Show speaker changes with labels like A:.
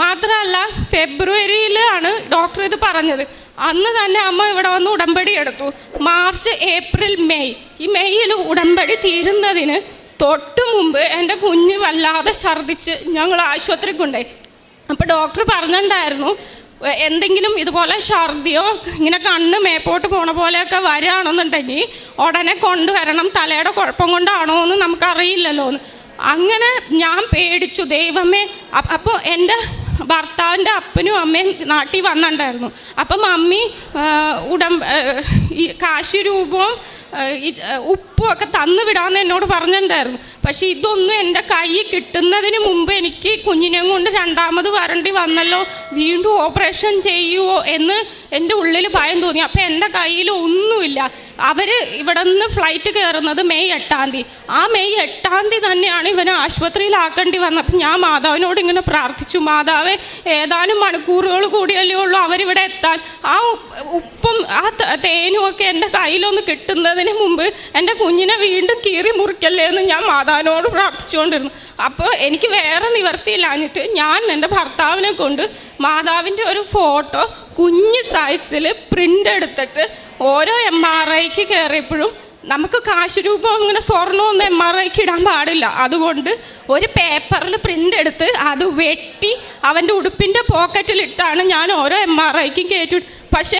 A: മാത്രമല്ല ഫെബ്രുവരിയിലാണ് ഡോക്ടർ ഇത് പറഞ്ഞത്. അന്ന് തന്നെ അമ്മ ഇവിടെ വന്ന് ഉടമ്പടി എടുത്തു. മാർച്ച്, ഏപ്രിൽ, മെയ്, ഈ മെയ്യിൽ ഉടമ്പടി തീരുന്നതിന് തൊട്ട് മുമ്പ് എൻ്റെ കുഞ്ഞ് വല്ലാതെ ഛർദ്ദിച്ച് ഞങ്ങൾ ആശുപത്രിക്ക് കൊണ്ടുപോയി. അപ്പോൾ ഡോക്ടർ പറഞ്ഞിട്ടുണ്ടായിരുന്നു, എന്തെങ്കിലും ഇതുപോലെ ഛർദിയോ ഇങ്ങനെ കണ്ണ് മേപ്പോട്ട് പോണ പോലെയൊക്കെ വരികയാണെന്നുണ്ടെങ്കിൽ ഉടനെ കൊണ്ടുവരണം, തലയുടെ കുഴപ്പം കൊണ്ടാണോ എന്ന് നമുക്കറിയില്ലല്ലോ എന്ന്. അങ്ങനെ ഞാൻ പേടിച്ചു, ദൈവമേ. അപ്പോൾ എൻ്റെ ഭർത്താവിൻ്റെ അപ്പനും അമ്മയും നാട്ടിൽ വന്നിട്ടുണ്ടായിരുന്നു. അപ്പം മമ്മി ഈ കാശ് രൂപവും ഉപ്പും ഒക്കെ തന്നു വിടാമെന്ന് എന്നോട് പറഞ്ഞിട്ടുണ്ടായിരുന്നു. പക്ഷേ ഇതൊന്നും എൻ്റെ കയ്യിൽ കിട്ടുന്നതിന് മുമ്പ് എനിക്ക് കുഞ്ഞിനെയും കൊണ്ട് രണ്ടാമത് വരേണ്ടി വന്നല്ലോ, വീണ്ടും ഓപ്പറേഷൻ ചെയ്യുമോ എന്ന് എൻ്റെ ഉള്ളിൽ ഭയം തോന്നി. അപ്പോൾ എൻ്റെ കയ്യിൽ ഒന്നുമില്ല. അവർ ഇവിടെ നിന്ന് ഫ്ലൈറ്റ് കയറുന്നത് മെയ് 8-ാം തീയതി. ആ മെയ് 8-ാം തീയതി തന്നെയാണ് ഇവനെ ആശുപത്രിയിലാക്കേണ്ടി വന്നത്. അപ്പം ഞാൻ മാതാവിനോട് ഇങ്ങനെ പ്രാർത്ഥിച്ചു, മാതാവേ, ഏതാനും മണിക്കൂറുകൾ കൂടിയല്ലേ ഉള്ളൂ അവരിവിടെ എത്താൻ. ആ ഉപ്പും ആ തേനും ഒക്കെ എൻ്റെ കയ്യിലൊന്ന് കിട്ടുന്നതിന് മുമ്പ് എൻ്റെ കുഞ്ഞിനെ വീണ്ടും കീറി മുറിക്കല്ലേ എന്ന് ഞാൻ മാതാവിനോട് പ്രാർത്ഥിച്ചുകൊണ്ടിരുന്നു. അപ്പോൾ എനിക്ക് വേറെ നിവർത്തിയില്ലാഞ്ഞിട്ട് ഞാൻ എൻ്റെ ഭർത്താവിനെ കൊണ്ട് മാതാവിൻ്റെ ഒരു ഫോട്ടോ കുഞ്ഞ് സൈസിൽ പ്രിൻ്റ് എടുത്തിട്ട് ഓരോ MRIക്ക് കയറിയപ്പോഴും നമുക്ക് കാശ് രൂപം ഇങ്ങനെ സ്വർണ്ണമൊന്നും MRIക്ക് ഇടാൻ പാടില്ല. അതുകൊണ്ട് ഒരു പേപ്പറിൽ പ്രിൻ്റ് എടുത്ത് അത് വെട്ടി അവൻ്റെ ഉടുപ്പിൻ്റെ പോക്കറ്റിലിട്ടാണ് ഞാൻ ഓരോ MRIക്കും കയറ്റി. പക്ഷേ